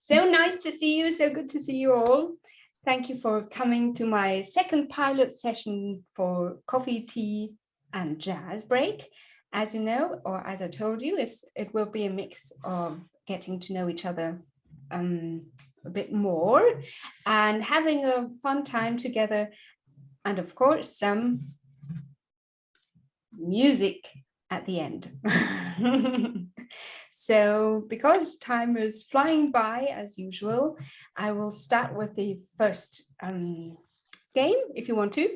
So nice to see you. So good to see you all. Thank you for coming to my second pilot session for coffee, tea, and jazz break. As you know, or as I told you, it will be a mix of getting to know each other a bit more and having a fun time together. And of course, some music at the end. So because time is flying by as usual, I will start with the first game, if you want to.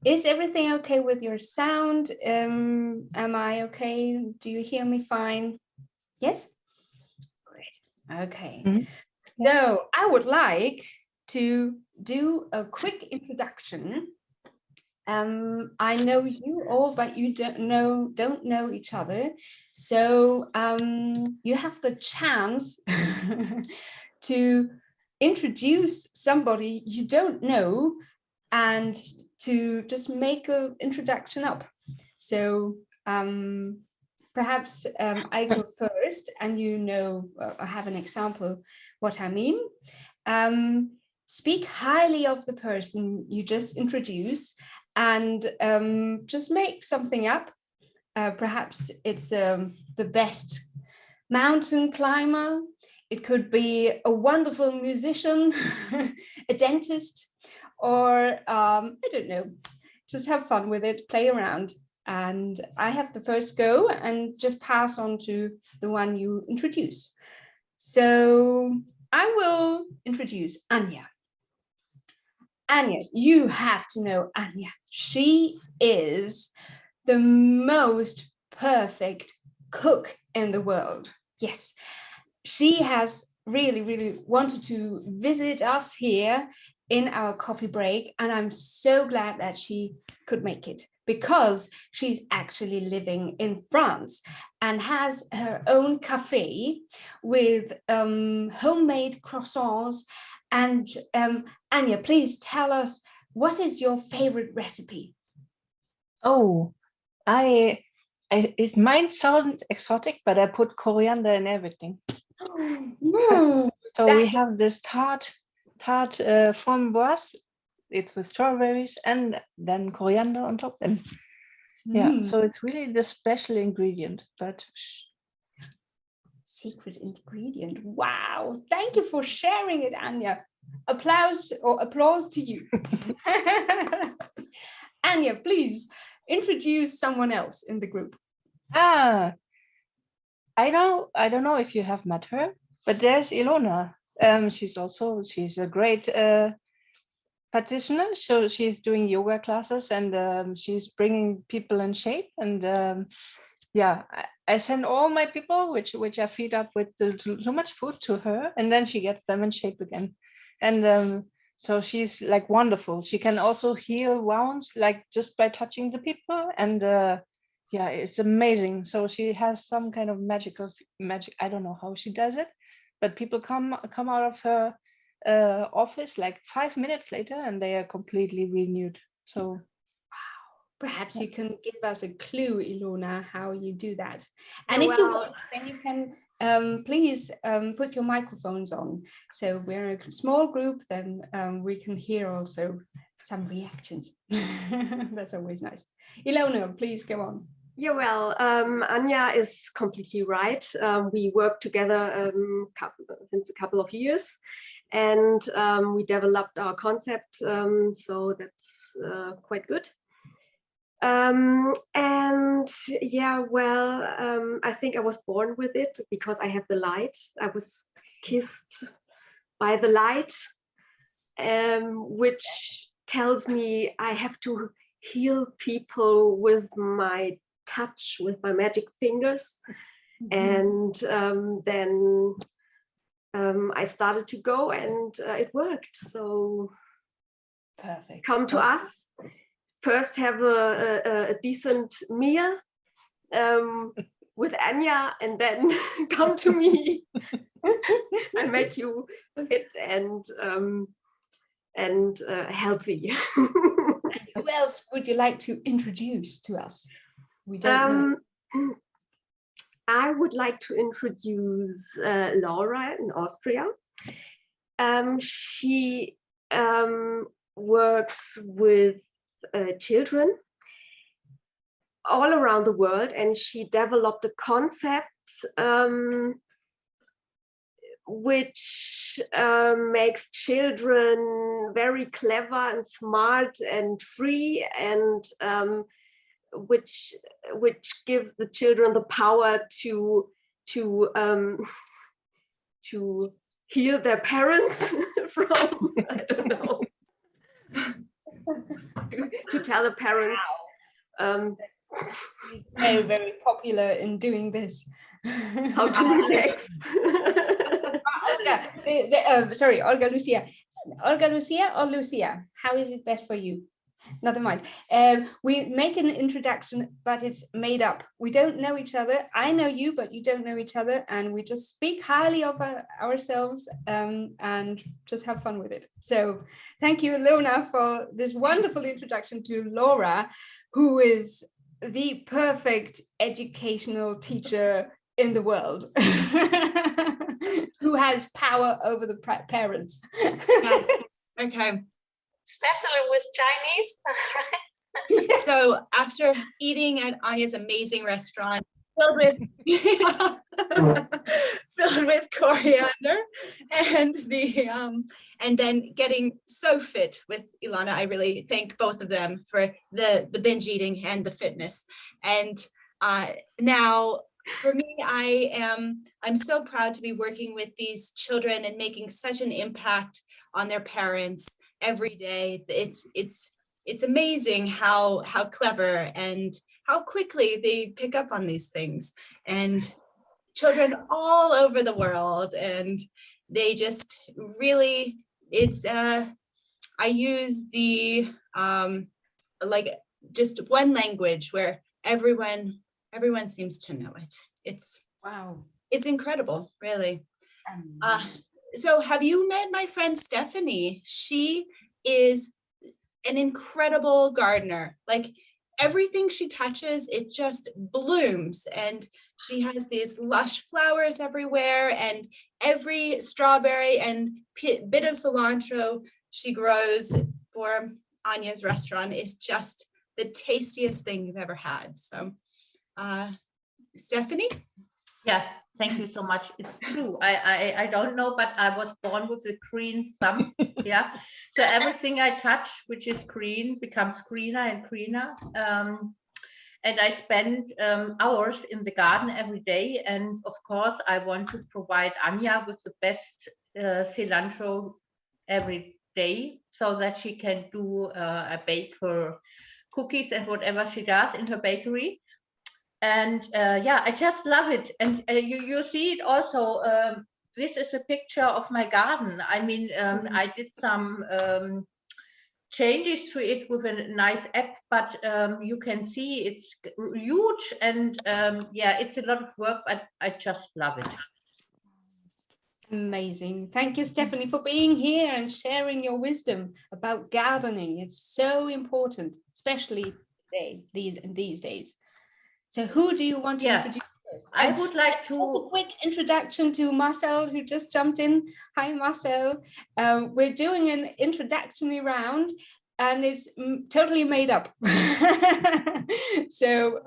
Is everything okay with your sound? Am I okay? Do you hear me fine? Yes? Great. Okay. Mm-hmm. So I would like to do a quick introduction. I know you all, but you don't know each other. So you have the chance to introduce somebody you don't know and to just make an introduction up. So perhaps I go first and I have an example what I mean. Speak highly of the person you just introduce and just make something up. Perhaps it's the best mountain climber. It could be a wonderful musician, a dentist, or I don't know, just have fun with it, play around. And I have the first go and just pass on to the one you introduce. So I will introduce Anya. Anya, you have to know Anya. She is the most perfect cook in the world. Yes, she has really, really wanted to visit us here in our coffee break. And I'm so glad that she could make it because she's actually living in France and has her own cafe with homemade croissants. And Anya, please tell us, what is your favorite recipe? Oh, it might sound exotic, but I put coriander in everything. Ooh, so we have this tart framboise. It's with strawberries and then coriander on top. And yeah, so it's really the special ingredient, but secret ingredient. Wow, thank you for sharing it, Anya. Applause to you. Anya, please introduce someone else in the group. I don't know if you have met her, but there's Ilona. She's a great practitioner. So she's doing yoga classes and she's bringing people in shape. And yeah, I send all my people, which I feed up with too much food to her, and then she gets them in shape again. And so she's like wonderful. She can also heal wounds like just by touching the people. And yeah, it's amazing. So she has some kind of magic. I don't know how she does it, but people come out of her office like 5 minutes later and they are completely renewed. So perhaps you can give us a clue, Ilona, how you do that. And if you want, then you can please put your microphones on. So we're a small group, then we can hear also some reactions. That's always nice. Ilona, please go on. Yeah, well, Anya is completely right. We work together since a couple of years, and we developed our concept, so that's quite good. And yeah, well, I think I was born with it because I have the light. I was kissed by the light, which tells me I have to heal people with my touch, with my magic fingers. And then I started to go and it worked. So perfect. Come to us. First have a decent meal with Anya, and then come to me. I make you fit and healthy. And who else would you like to introduce to us? We don't know. I would like to introduce Laura in Austria. She works with children all around the world, and she developed a concept which makes children very clever and smart and free, and which gives the children the power to heal their parents from, I don't know, to tell the parents. She's very, very popular in doing this. How to relax. Olga, sorry, Olga Lucia. Olga Lucia or Lucia? How is it best for you? Never mind. We make an introduction, but it's made up. We don't know each other. I know you, but you don't know each other. And we just speak highly of ourselves and just have fun with it. So thank you, Ilona, for this wonderful introduction to Laura, who is the perfect educational teacher in the world, who has power over the parents. Okay. Especially with Chinese, right? So after eating at Anya's amazing restaurant filled with filled with coriander and then getting so fit with Ilana, I really thank both of them for the binge eating and the fitness. And now for me, I'm so proud to be working with these children and making such an impact on their parents every day. It's amazing how clever and how quickly they pick up on these things, and children all over the world, and they just really, I use the like just one language where everyone seems to know it. It's incredible, really. So have you met my friend Stephanie? She is an incredible gardener. Like everything she touches, it just blooms. And she has these lush flowers everywhere, and every strawberry and bit of cilantro she grows for Anya's restaurant is just the tastiest thing you've ever had. So Stephanie? Yeah, thank you so much. It's true. I don't know, but I was born with a green thumb. Yeah. So everything I touch, which is green, becomes greener and greener. And I spend hours in the garden every day. And of course, I want to provide Anya with the best cilantro every day, so that she can bake her cookies and whatever she does in her bakery. And yeah, I just love it. And you see it also. This is a picture of my garden. I mean, I did some changes to it with a nice app, but you can see it's huge, and yeah, it's a lot of work, but I just love it. Amazing. Thank you, Stephanie, for being here and sharing your wisdom about gardening. It's so important, especially today, these days. So who do you want to introduce first? I would like to... Just a quick introduction to Marcel, who just jumped in. Hi, Marcel. We're doing an introductory round, and it's totally made up. So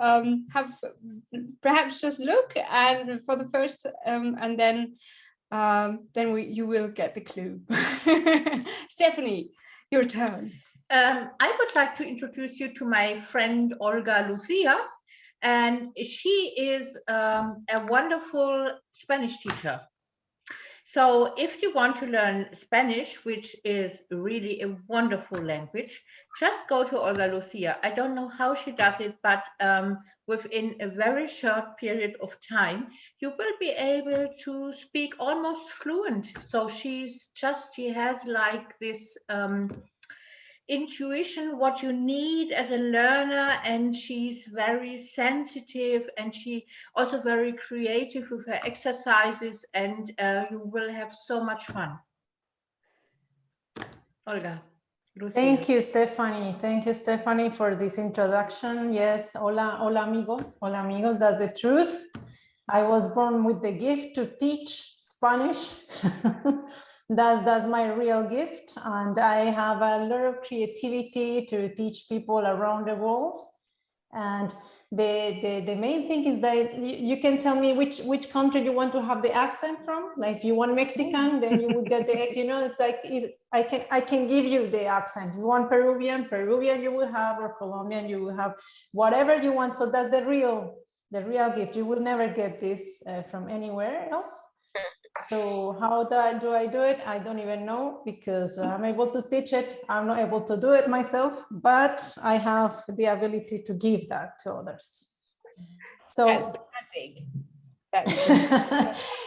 perhaps just look and for the first, and then you will get the clue. Stephanie, your turn. I would like to introduce you to my friend Olga Lucia. And she is a wonderful Spanish teacher. So if you want to learn Spanish, which is really a wonderful language, just go to Olga Lucia. I don't know how she does it, but within a very short period of time, you will be able to speak almost fluent. So she has like this intuition, what you need as a learner, and she's very sensitive, and she also very creative with her exercises, and you will have so much fun. Olga. Lucia. Thank you, Stephanie. Thank you, Stephanie, for this introduction. Yes, hola amigos. Hola amigos, that's the truth. I was born with the gift to teach Spanish. That's my real gift, and I have a lot of creativity to teach people around the world. And the main thing is that you can tell me which country you want to have the accent from. Like if you want Mexican, then you would get the, it's like I can give you the accent. If you want Peruvian you will have, or Colombian you will have, whatever you want. So that's the real gift. You will never get this from anywhere else. So how do I do it? I don't even know, because I'm able to teach it. I'm not able to do it myself, but I have the ability to give that to others. So that's the magic. That's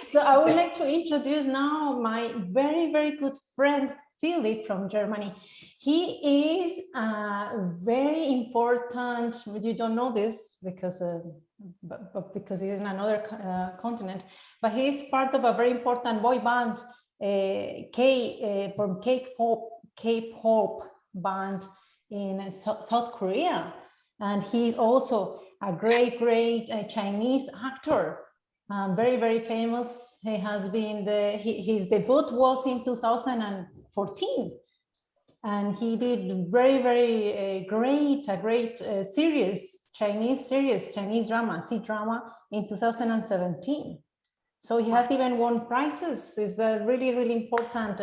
so I would like to introduce now my very, very good friend, Philip from Germany. He is very important, you don't know this because but because he's in another continent, but he is part of a very important boy band, from K-pop band in South Korea. And he's also a great Chinese actor. Very, very famous. He has been, his debut was in 2014. And he did very, very great series, Chinese drama, C-drama in 2017. So he has even won prizes. He's a really, really important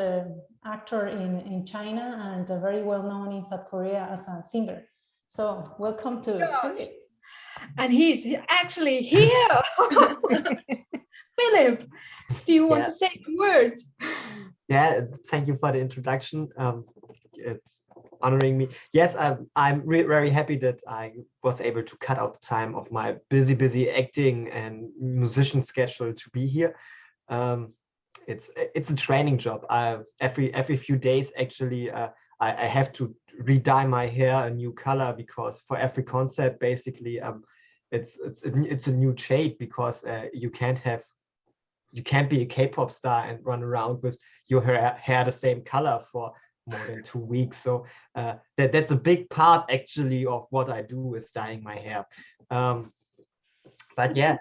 actor in China, and very well known in South Korea as a singer. So welcome to Philip. And he's actually here. Philip, do you want to say some words? Yeah, thank you for the introduction. It's honoring me. Yes, I'm very happy that I was able to cut out the time of my busy acting and musician schedule to be here. It's a training job. Every few days actually I have to re-dye my hair a new color, because for every concept basically it's a new shade, because you can't be a K-pop star and run around with your hair the same color for more than 2 weeks. So that's a big part actually of what I do, is dyeing my hair. But yeah,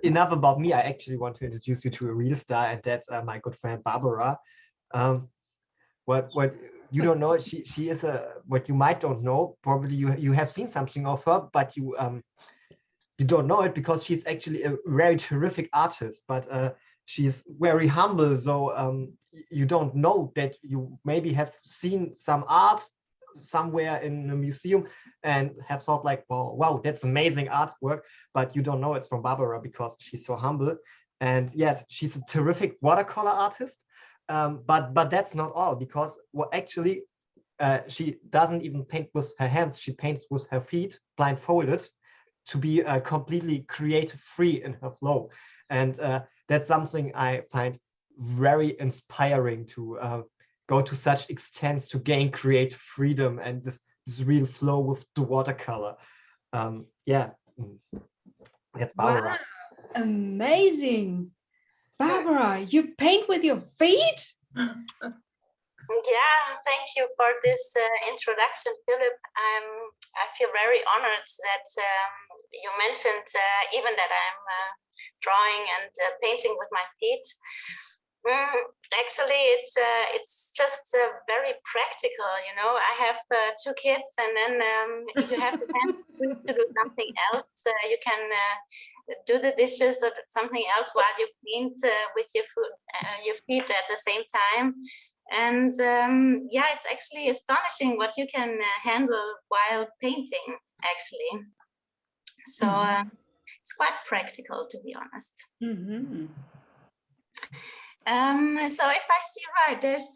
enough about me. I actually want to introduce you to a real star, and that's my good friend Barbara. What you don't know, she is what you might don't know, probably you have seen something of her, but you don't know it, because she's actually a very terrific artist, but she's very humble. So you don't know that you maybe have seen some art somewhere in a museum and have thought like, wow, that's amazing artwork, but you don't know it's from Barbara, because she's so humble. And yes, she's a terrific watercolor artist, but that's not all, because actually she doesn't even paint with her hands. She paints with her feet, blindfolded, to be completely creative free in her flow. And that's something I find very inspiring, to go to such extents to gain creative freedom and this real flow with the watercolor. Yeah, that's Barbara. Wow, amazing. Barbara, you paint with your feet? Yeah, thank you for this introduction, Philip. I feel very honored that you mentioned even that I'm drawing and painting with my feet. Actually, it's just very practical. You know, I have 2 kids, and then you have to do something else. You can do the dishes or something else while you paint with your feet at the same time. And yeah, it's actually astonishing what you can handle while painting, actually. So it's quite practical, to be honest. Mm-hmm. So if I see right, there's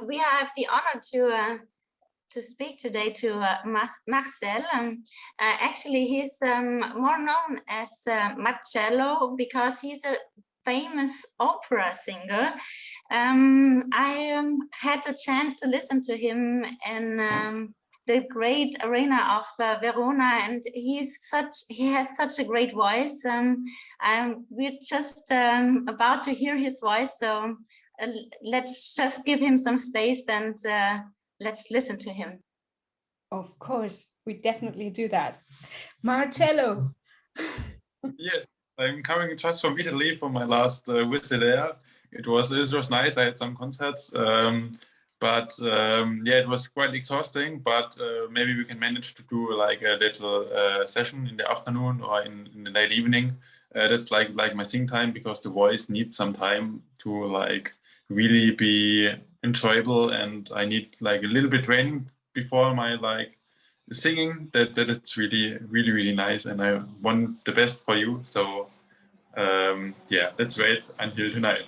we have the honor to speak today to Marcel. Actually, he's more known as Marcello, because he's a famous opera singer. I had the chance to listen to him in the great arena of Verona, and he has such a great voice. We're just about to hear his voice, so let's just give him some space and let's listen to him. Of course, we definitely do that. Marcello. Yes, I'm coming just from Italy for my last visit there. it was nice. I had some concerts, but yeah, it was quite exhausting. But maybe we can manage to do like a little session in the afternoon or in the late evening. That's like my sing time, because the voice needs some time to like really be enjoyable, and I need like a little bit training before my like singing. That it's really nice, and I want the best for you. So yeah, let's wait until tonight.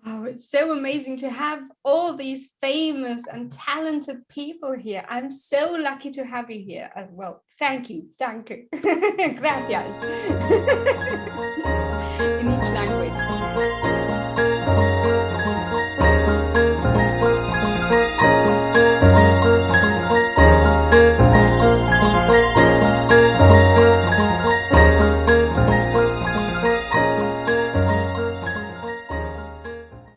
Oh, it's so amazing to have all these famous and talented people here. I'm so lucky to have you here. Well, thank you. Danke. Gracias.